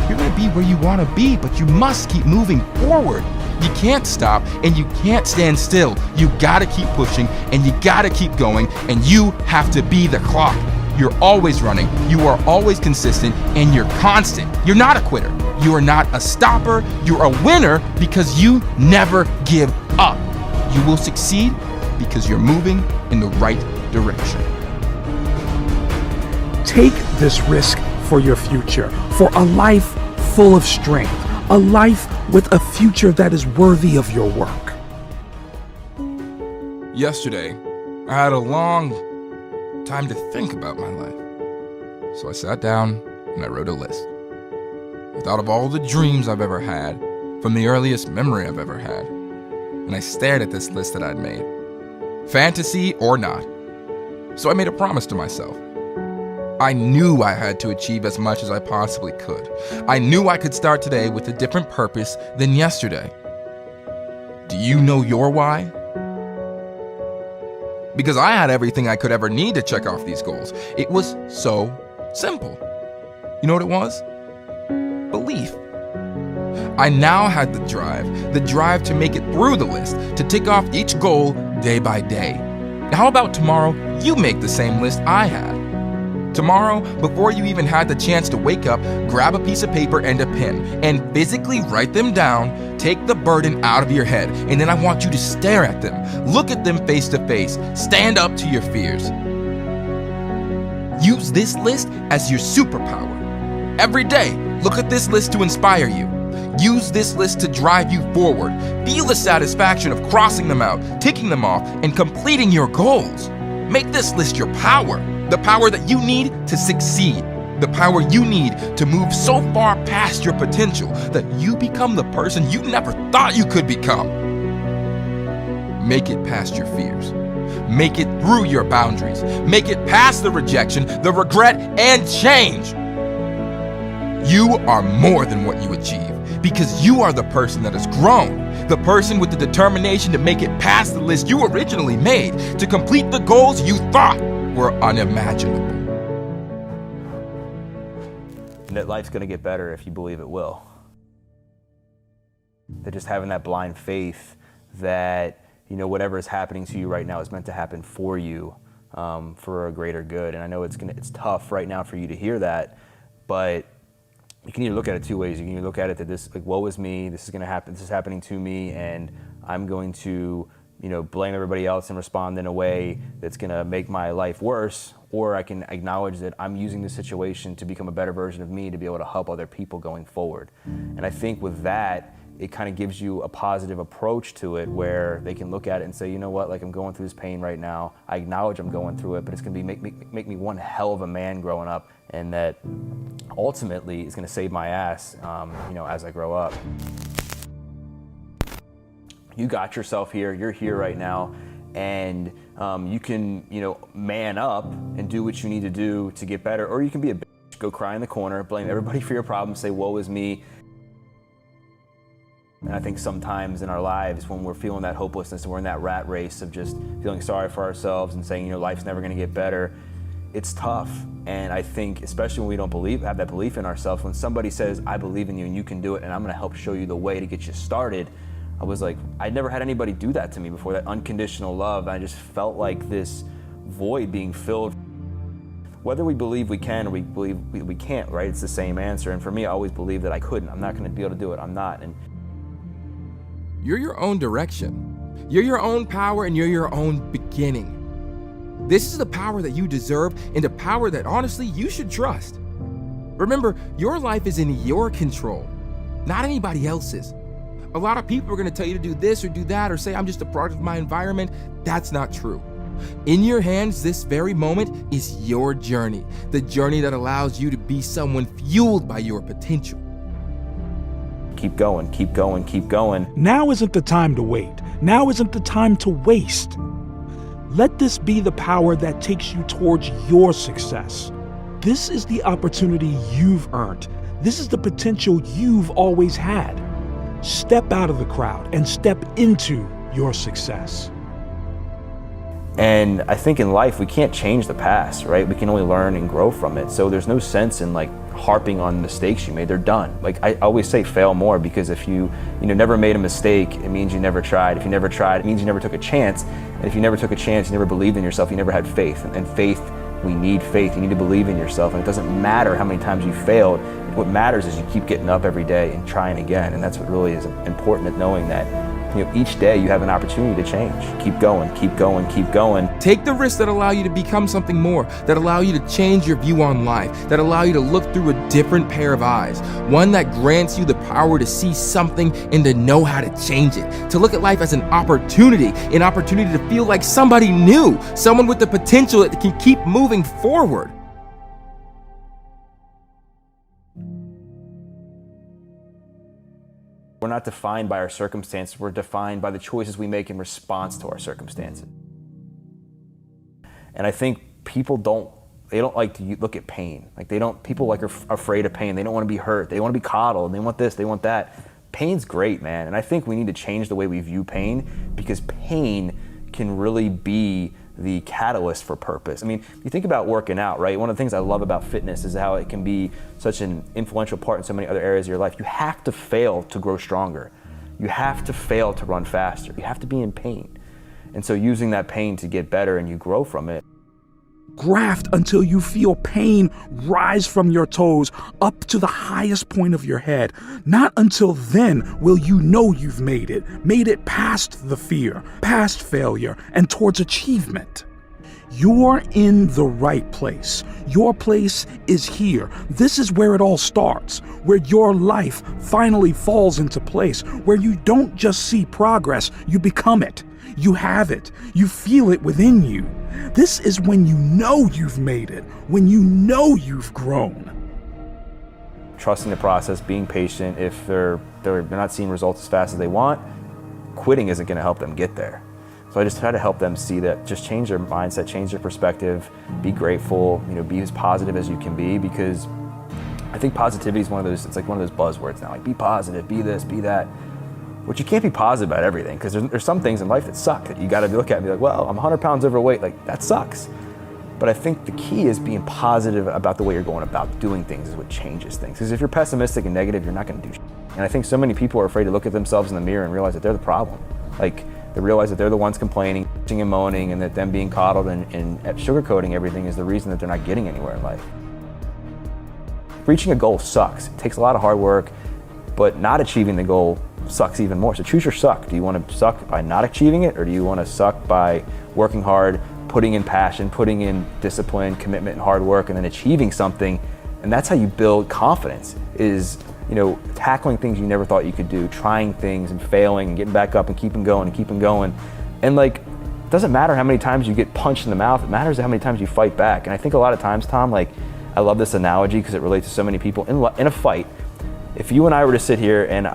You're gonna be where you wanna be, but you must keep moving forward. You can't stop and you can't stand still. You gotta keep pushing and you gotta keep going, and you have to be the clock. You're always running, you are always consistent, and you're constant. You're not a quitter. You are not a stopper. You're a winner because you never give up. You will succeed because you're moving in the right direction. Take this risk for your future, for a life full of strength, a life with a future that is worthy of your work. Yesterday, I had a long time to think about my life. So I sat down and I wrote a list. I thought of all the dreams I've ever had, from the earliest memory I've ever had. And I stared at this list that I'd made, fantasy or not. So I made a promise to myself. I knew I had to achieve as much as I possibly could. I knew I could start today with a different purpose than yesterday. Do you know your why? Because I had everything I could ever need to check off these goals. It was so simple. You know what it was? Belief. I now had the drive to make it through the list, to tick off each goal day by day. Now, how about tomorrow you make the same list I had? Tomorrow, before you even had the chance to wake up, grab a piece of paper and a pen and physically write them down. Take the burden out of your head, and then I want you to stare at them. Look at them face to face. Stand up to your fears. Use this list as your superpower. Every day, look at this list to inspire you. Use this list to drive you forward. Feel the satisfaction of crossing them out, ticking them off, and completing your goals. Make this list your power. The power that you need to succeed. The power you need to move so far past your potential that you become the person you never thought you could become. Make it past your fears. Make it through your boundaries. Make it past the rejection, the regret, and change. You are more than what you achieve because you are the person that has grown, the person with the determination to make it past the list you originally made, to complete the goals you thought were unimaginable. That life's gonna get better if you believe it will. That just having that blind faith that, you know, whatever is happening to you right now is meant to happen for you, for a greater good. And I know it's tough right now for you to hear that, but you can either look at it two ways. You can either look at it that this, like, woe is me, this is gonna happen, this is happening to me, and I'm going to, you know, blame everybody else and respond in a way that's gonna make my life worse, or I can acknowledge that I'm using this situation to become a better version of me to be able to help other people going forward. And I think with that, it kind of gives you a positive approach to it where they can look at it and say, you know what, like, I'm going through this pain right now. I acknowledge I'm going through it, but it's gonna make me one hell of a man growing up, and that ultimately is gonna save my ass, you know, as I grow up. You got yourself here, you're here right now, and you can, you know, man up and do what you need to do to get better, or you can be a bitch, go cry in the corner, blame everybody for your problems, say, woe is me. And I think sometimes in our lives when we're feeling that hopelessness and we're in that rat race of just feeling sorry for ourselves and saying, you know, life's never gonna get better, it's tough. And I think, especially when we don't have that belief in ourselves, when somebody says, I believe in you and you can do it and I'm gonna help show you the way to get you started, I was like, I'd never had anybody do that to me before, that unconditional love. I just felt like this void being filled. Whether we believe we can or we believe we can't, right? It's the same answer. And for me, I always believed that I couldn't. I'm not gonna be able to do it, I'm not. And you're your own direction. You're your own power and you're your own beginning. This is the power that you deserve and a power that honestly you should trust. Remember, your life is in your control, not anybody else's. A lot of people are gonna tell you to do this or do that or say, I'm just a product of my environment. That's not true. In your hands, this very moment is your journey, the journey that allows you to be someone fueled by your potential. keep going, keep going, keep going. Now isn't the time to wait. Now isn't the time to waste. Let this be the power that takes you towards your success. This is the opportunity you've earned. This is the potential you've always had. Step out of the crowd and step into your success. And I think in life, we can't change the past, right? We can only learn and grow from it. So there's no sense in like harping on mistakes you made. They're done. Like I always say, fail more, because if you never made a mistake, it means you never tried. If you never tried, it means you never took a chance. And if you never took a chance, you never believed in yourself, you never had faith. And faith, we need faith. You need to believe in yourself. And it doesn't matter how many times you failed. What matters is you keep getting up every day and trying again. And that's what really is important, at knowing that each day you have an opportunity to change. Keep going, keep going, keep going. Take the risks that allow you to become something more, that allow you to change your view on life, that allow you to look through a different pair of eyes, one that grants you the power to see something and to know how to change it, to look at life as an opportunity to feel like somebody new, someone with the potential that can keep moving forward. We're not defined by our circumstances, we're defined by the choices we make in response to our circumstances. And I think people don't like to look at pain. Like people are afraid of pain. They don't want to be hurt. They want to be coddled. They want this, they want that. Pain's great, man. And I think we need to change the way we view pain, because pain can really be the catalyst for purpose. I mean, you think about working out, right? One of the things I love about fitness is how it can be such an influential part in so many other areas of your life. You have to fail to grow stronger. You have to fail to run faster. You have to be in pain. And so using that pain to get better, and you grow from it. Graft until you feel pain rise from your toes up to the highest point of your head. Not until then will you know you've made it past the fear, past failure, and towards achievement. You're in the right place. Your place is here. This is where it all starts, where your life finally falls into place, where you don't just see progress, you become it. You have it. You feel it within you. This is when you know you've made it, when you know you've grown. Trusting the process, being patient. If they're not seeing results as fast as they want, quitting isn't going to help them get there. So I just try to help them see that, just change their mindset, change their perspective, be grateful, be as positive as you can be, because I think positivity is it's like one of those buzzwords now, like be positive, be this, be that. Which you can't be positive about everything, because there's some things in life that suck that you got to look at and be like, well, I'm 100 pounds overweight, like that sucks. But I think the key is being positive about the way you're going about doing things is what changes things. Because if you're pessimistic and negative, you're not going to do shit. And I think so many people are afraid to look at themselves in the mirror and realize that they're the problem. Like, they realize that they're the ones complaining, bitching and moaning, and that them being coddled and sugarcoating everything is the reason that they're not getting anywhere in life. Reaching a goal sucks. It takes a lot of hard work, but not achieving the goal sucks even more. So choose your suck. Do you want to suck by not achieving it, or do you want to suck by working hard, putting in passion, putting in discipline, commitment, and hard work, and then achieving something? And that's how you build confidence, is tackling things you never thought you could do, trying things and failing and getting back up and keeping going and keeping going. And like, it doesn't matter how many times you get punched in the mouth, it matters how many times you fight back. And I think a lot of times, Tom, like, I love this analogy because it relates to so many people. In a fight, if you and I were to sit here and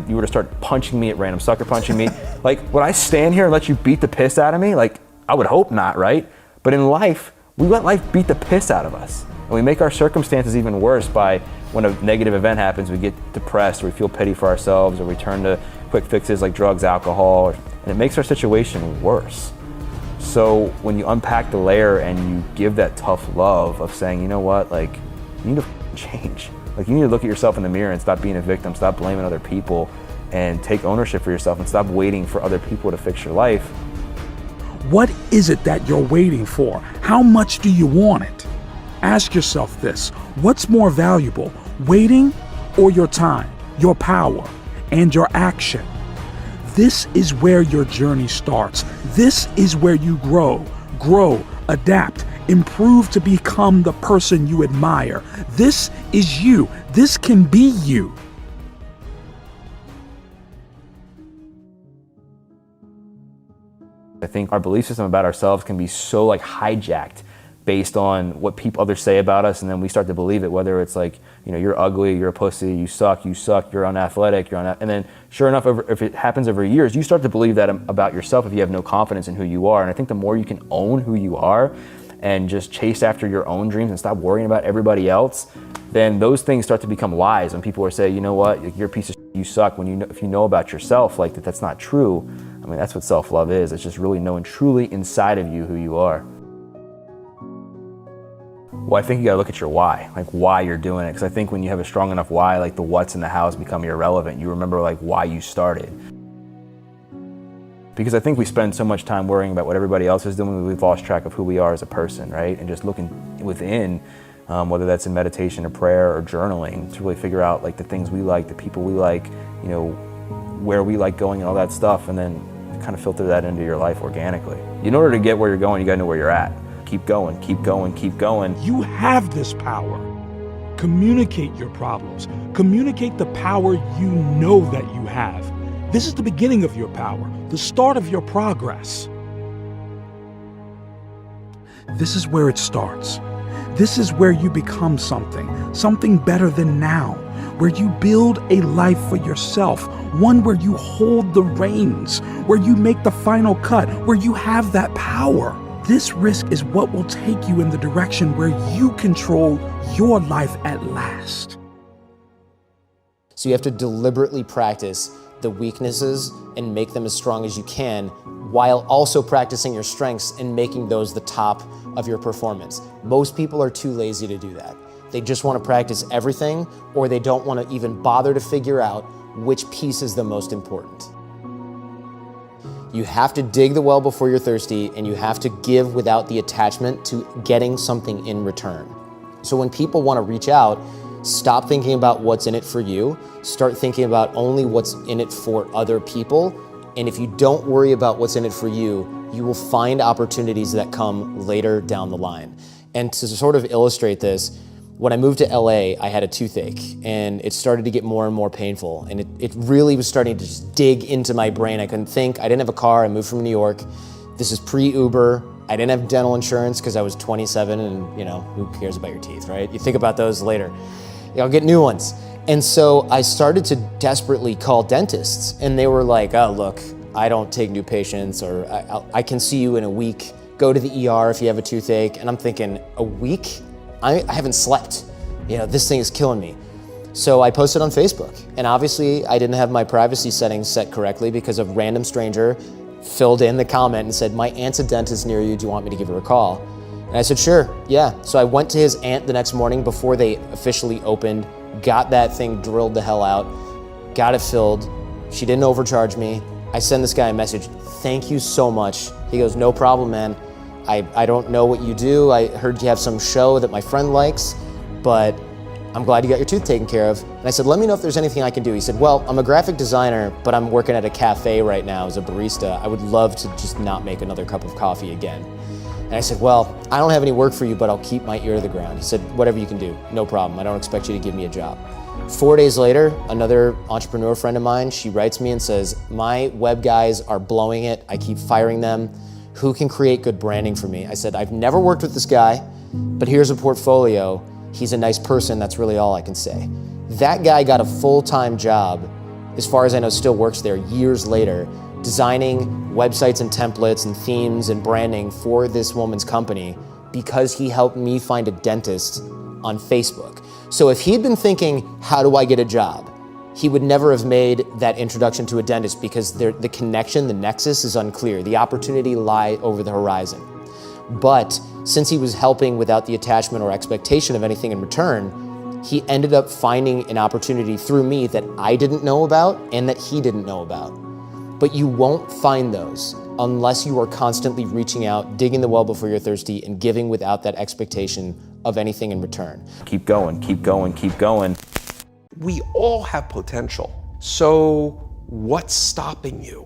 you were to start punching me at random, sucker punching me, like, would I stand here and let you beat the piss out of me? Like, I would hope not, right? But in life, we let life beat the piss out of us. And we make our circumstances even worse by, when a negative event happens, we get depressed, or we feel pity for ourselves, or we turn to quick fixes like drugs, alcohol, and it makes our situation worse. So when you unpack the layer and you give that tough love of saying, you know what, like, you need to change. Like, you need to look at yourself in the mirror and stop being a victim, stop blaming other people, and take ownership for yourself, and stop waiting for other people to fix your life. What is it that you're waiting for? How much do you want it? Ask yourself this: what's more valuable, waiting or your time, your power, and your action? This is where your journey starts. This is where you grow, adapt, improve to become the person you admire. This is you. This can be you. I think our belief system about ourselves can be so like hijacked based on what others say about us, and then we start to believe it, whether it's like, you're ugly, you're a pussy, you suck, you're unathletic, and then sure enough, if it happens over years, you start to believe that about yourself if you have no confidence in who you are. And I think the more you can own who you are and just chase after your own dreams and stop worrying about everybody else, then those things start to become lies. When people are saying, you know what, you're a piece of shit, you suck, if you know about yourself, like that's not true. I mean, that's what self-love is. It's just really knowing truly inside of you who you are. Well, I think you gotta look at your why, like why you're doing it. Because I think when you have a strong enough why, like the what's in the hows become irrelevant. You remember like why you started. Because I think we spend so much time worrying about what everybody else is doing, we've lost track of who we are as a person, right? And just looking within, whether that's in meditation or prayer or journaling, to really figure out like the things we like, the people we like, you know, where we like going and all that stuff, and then kind of filter that into your life organically. In order to get where you're going, you gotta know where you're at. Keep going, keep going, keep going. You have this power. Communicate your problems. Communicate the power you know that you have. This is the beginning of your power, the start of your progress. This is where it starts. This is where you become something better than now, where you build a life for yourself, one where you hold the reins, where you make the final cut, where you have that power. This risk is what will take you in the direction where you control your life at last. So you have to deliberately practice the weaknesses and make them as strong as you can, while also practicing your strengths and making those the top of your performance. Most people are too lazy to do that. They just want to practice everything, or they don't want to even bother to figure out which piece is the most important. You have to dig the well before you're thirsty, and you have to give without the attachment to getting something in return. So when people want to reach out, stop thinking about what's in it for you, start thinking about only what's in it for other people. And if you don't worry about what's in it for you, you will find opportunities that come later down the line. And to sort of illustrate this, when I moved to LA, I had a toothache, and it started to get more and more painful, and it really was starting to just dig into my brain. I couldn't think. I didn't have a car. I moved from New York. This is pre-Uber. I didn't have dental insurance because I was 27, and you know, who cares about your teeth, right? You think about those later. I'll get new ones. And so I started to desperately call dentists, and they were like, oh, look, I don't take new patients, or I can see you in a week. Go to the ER if you have a toothache. And I'm thinking, a week? I haven't slept. You know, this thing is killing me. So I posted on Facebook, and obviously I didn't have my privacy settings set correctly because a random stranger filled in the comment and said, my aunt's a dentist near you, do you want me to give her a call? And I said, sure, yeah. So I went to his aunt the next morning before they officially opened, got that thing drilled the hell out, got it filled. She didn't overcharge me. I send this guy a message, thank you so much. He goes, no problem, man. I don't know what you do. I heard you have some show that my friend likes, but I'm glad you got your tooth taken care of. And I said, let me know if there's anything I can do. He said, well, I'm a graphic designer, but I'm working at a cafe right now as a barista. I would love to just not make another cup of coffee again. And I said, well, I don't have any work for you, but I'll keep my ear to the ground. He said, whatever you can do, no problem. I don't expect you to give me a job. 4 days later, another entrepreneur friend of mine, she writes me and says, my web guys are blowing it. I keep firing them. Who can create good branding for me? I said, I've never worked with this guy, but here's a portfolio. He's a nice person, that's really all I can say. That guy got a full-time job, as far as I know still works there years later, designing websites and templates and themes and branding for this woman's company because he helped me find a dentist on Facebook. So if he'd been thinking, how do I get a job? He would never have made that introduction to a dentist because the connection, the nexus is unclear. The opportunity lies over the horizon. But since he was helping without the attachment or expectation of anything in return, he ended up finding an opportunity through me that I didn't know about and that he didn't know about. But you won't find those unless you are constantly reaching out, digging the well before you're thirsty, and giving without that expectation of anything in return. Keep going, keep going, keep going. We all have potential. So what's stopping you?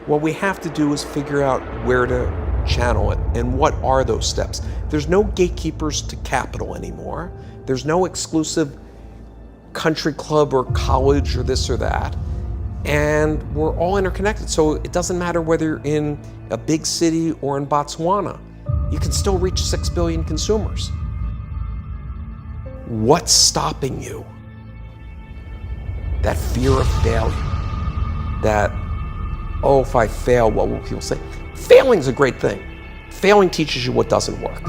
What we have to do is figure out where to channel it and what are those steps. There's no gatekeepers to capital anymore. There's no exclusive country club or college or this or that. And we're all interconnected. So it doesn't matter whether you're in a big city or in Botswana. You can still reach 6 billion consumers. What's stopping you? That fear of failure. That, oh, if I fail, what will people say? Failing's a great thing. Failing teaches you what doesn't work.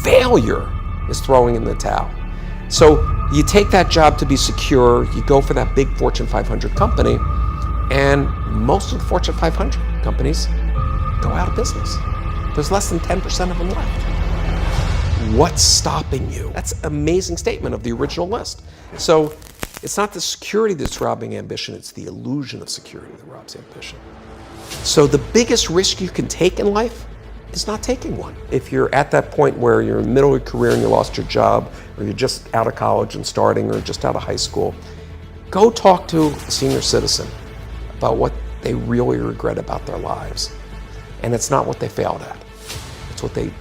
Failure is throwing in the towel. So you take that job to be secure, you go for that big Fortune 500 company, and most of the Fortune 500 companies go out of business. There's less than 10% of them left. What's stopping you? That's an amazing statement of the original list. So it's not the security that's robbing ambition, it's the illusion of security that robs ambition. So the biggest risk you can take in life is not taking one. If you're at that point where you're in the middle of your career and you lost your job, or you're just out of college and starting, or just out of high school, go talk to a senior citizen about what they really regret about their lives. And it's not what they failed at. It's what they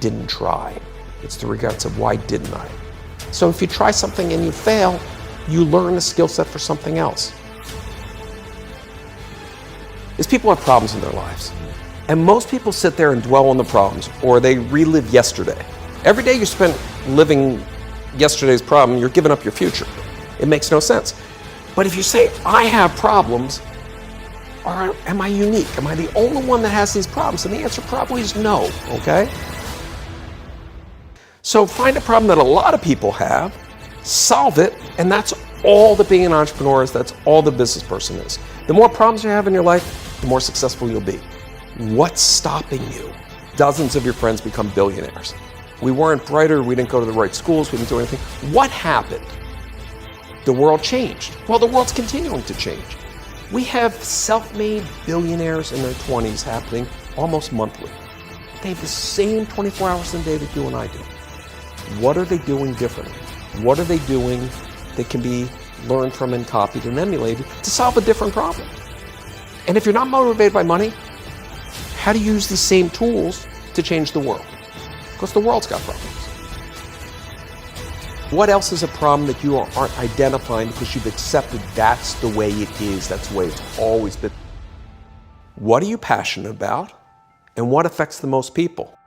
didn't try. It's the regrets of why didn't I? So if you try something and you fail, you learn a skill set for something else. Is people have problems in their lives. And most people sit there and dwell on the problems, or they relive yesterday. Every day you spend living yesterday's problem, you're giving up your future. It makes no sense. But if you say, I have problems, or am I unique? Am I the only one that has these problems? And the answer probably is no, okay? So find a problem that a lot of people have, solve it, and that's all that being an entrepreneur is, that's all the business person is. The more problems you have in your life, the more successful you'll be. What's stopping you? Dozens of your friends become billionaires. We weren't brighter, we didn't go to the right schools, we didn't do anything. What happened? The world changed. Well, the world's continuing to change. We have self-made billionaires in their 20s happening almost monthly. They have the same 24 hours in a day that you and I do. What are they doing differently? What are they doing that can be learned from and copied and emulated to solve a different problem? And if you're not motivated by money, how do you use these same tools to change the world? Because the world's got problems. What else is a problem that you aren't identifying because you've accepted that's the way it is, that's the way it's always been? What are you passionate about, and what affects the most people?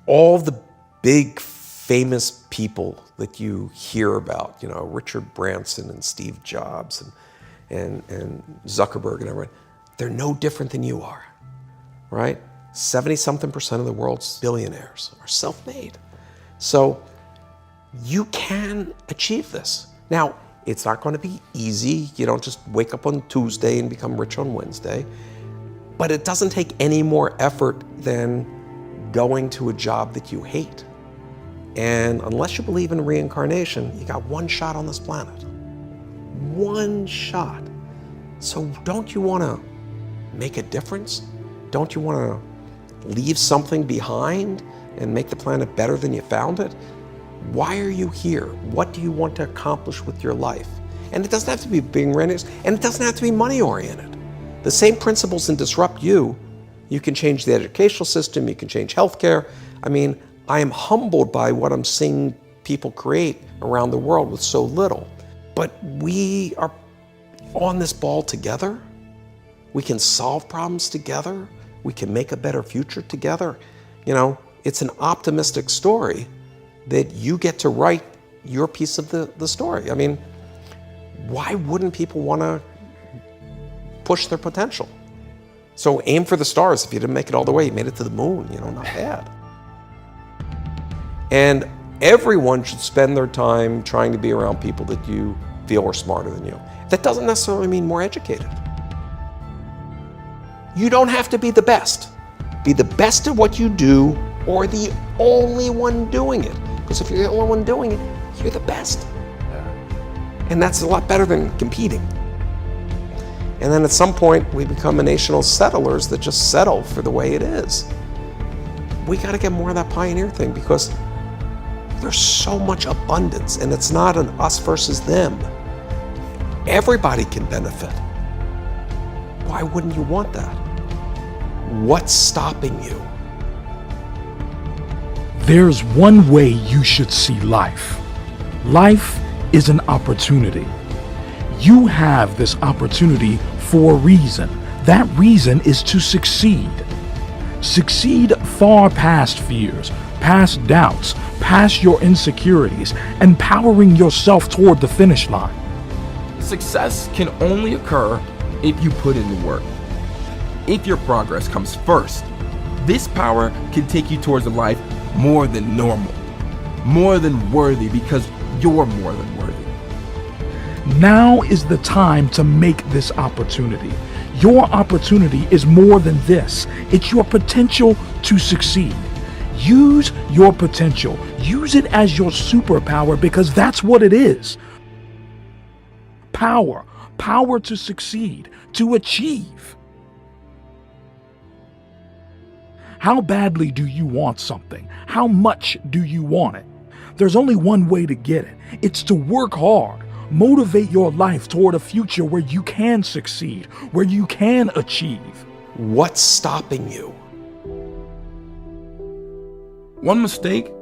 All the big famous people that you hear about, you know, Richard Branson and Steve Jobs and Zuckerberg and everyone, they're no different than you are, right? 70-something% of the world's billionaires are self-made. So you can achieve this. Now, it's not going to be easy. You don't just wake up on Tuesday and become rich on Wednesday. But it doesn't take any more effort than going to a job that you hate. And unless you believe in reincarnation, you got one shot on this planet. One shot. So don't you want to make a difference? Don't you want to leave something behind and make the planet better than you found it? Why are you here? What do you want to accomplish with your life? And it doesn't have to be being rented, and it doesn't have to be money-oriented. The same principles that disrupt you, you can change the educational system, you can change healthcare. I mean, I am humbled by what I'm seeing people create around the world with so little. But we are on this ball together. We can solve problems together. We can make a better future together. You know, it's an optimistic story that you get to write your piece of the story. I mean, why wouldn't people want to push their potential? So aim for the stars. If you didn't make it all the way, you made it to the moon, you know, not bad. And everyone should spend their time trying to be around people that you feel are smarter than you. That doesn't necessarily mean more educated. You don't have to be the best. Be the best at what you do, or the only one doing it. Because if you're the only one doing it, you're the best. And that's a lot better than competing. And then at some point, we become a nation of settlers that just settle for the way it is. We got to get more of that pioneer thing, because there's so much abundance, and it's not an us versus them. Everybody can benefit. Why wouldn't you want that? What's stopping you? There's one way you should see life. Life is an opportunity. You have this opportunity for a reason. That reason is to succeed. Succeed far past fears, past doubts, past your insecurities, and powering yourself toward the finish line. Success can only occur if you put in the work. If your progress comes first, this power can take you towards a life more than normal, more than worthy, because you're more than worthy. Now is the time to make this opportunity. Your opportunity is more than this. It's your potential to succeed. Use your potential. Use it as your superpower, because that's what it is. Power. Power to succeed, to achieve. How badly do you want something? How much do you want it? There's only one way to get it. It's to work hard. Motivate your life toward a future where you can succeed, where you can achieve. What's stopping you? One mistake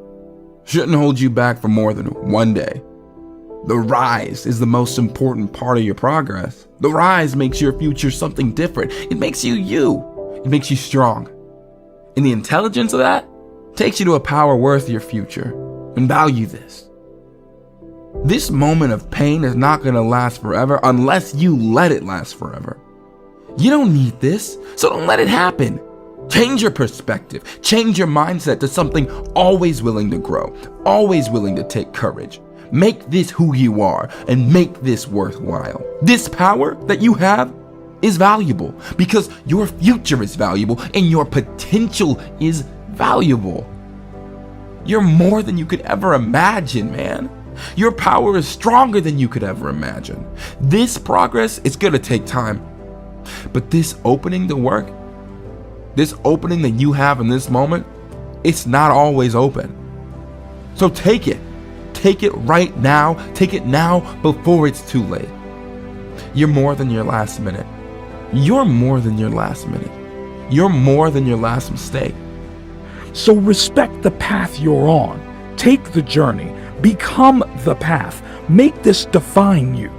shouldn't hold you back for more than one day. The rise is the most important part of your progress. The rise makes your future something different. It makes you you. It makes you strong. And the intelligence of that takes you to a power worth your future. And value this. This moment of pain is not going to last forever unless you let it last forever. You don't need this, so don't let it happen. Change your perspective. Change your mindset to something always willing to grow, always willing to take courage. Make this who you are and make this worthwhile. This power that you have is valuable because your future is valuable and your potential is valuable. You're more than you could ever imagine, man. Your power is stronger than you could ever imagine. This progress is going to take time. But this opening to work, this opening that you have in this moment, it's not always open. So take it. Take it right now. Take it now before it's too late. You're more than your last minute. You're more than your last minute. You're more than your last mistake. So respect the path you're on. Take the journey. Become the path. Make this define you.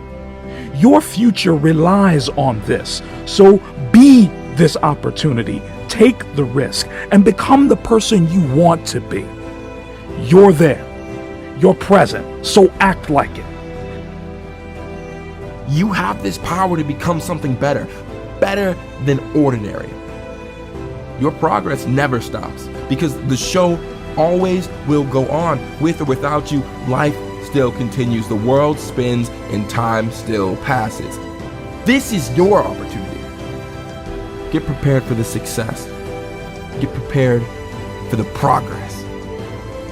Your future relies on this. So be this opportunity. Take the risk and become the person you want to be. You're there. You're present. So act like it. You have this power to become something better. Better than ordinary. Your progress never stops because the show always will go on. With or without you, life still continues. The world spins and time still passes. This is your opportunity. Get prepared for the success. Get prepared for the progress.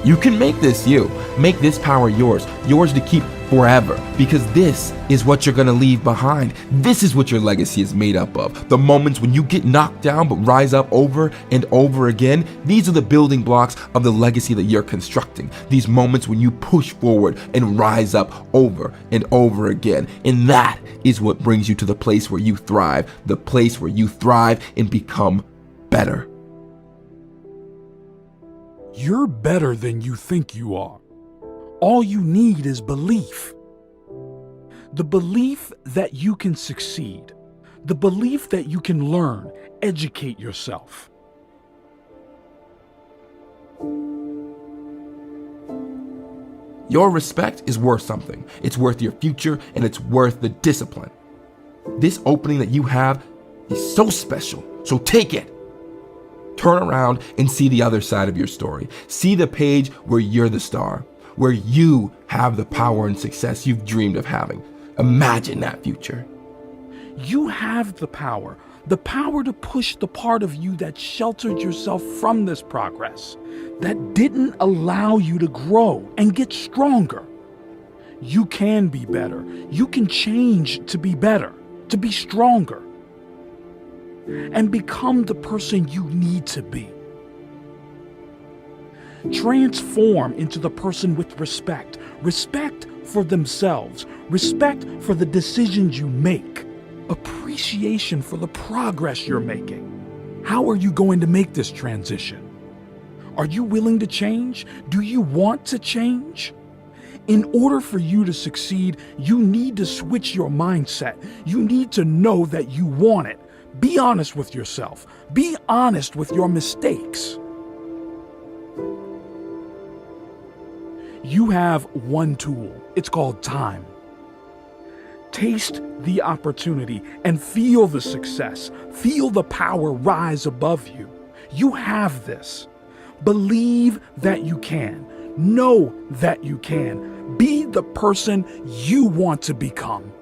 You can make this you. Make this power yours. Yours to keep forever. Because this is what you're going to leave behind. This is what your legacy is made up of. The moments when you get knocked down but rise up over and over again. These are the building blocks of the legacy that you're constructing. These moments when you push forward and rise up over and over again. And that is what brings you to the place where you thrive. The place where you thrive and become better. You're better than you think you are. All you need is belief. The belief that you can succeed. The belief that you can learn, educate yourself. Your respect is worth something. It's worth your future and it's worth the discipline. This opening that you have is so special, so take it. Turn around and see the other side of your story. See the page where you're the star, where you have the power and success you've dreamed of having. Imagine that future. You have the power to push the part of you that sheltered yourself from this progress, that didn't allow you to grow and get stronger. You can be better. You can change to be better, to be stronger, and become the person you need to be. Transform into the person with respect. Respect for themselves. Respect for the decisions you make. Appreciation for the progress you're making. How are you going to make this transition? Are you willing to change? Do you want to change? In order for you to succeed, you need to switch your mindset. You need to know that you want it. Be honest with yourself. Be honest with your mistakes. You have one tool. It's called time. Taste the opportunity and feel the success. Feel the power rise above you. You have this. Believe that you can. Know that you can. Be the person you want to become.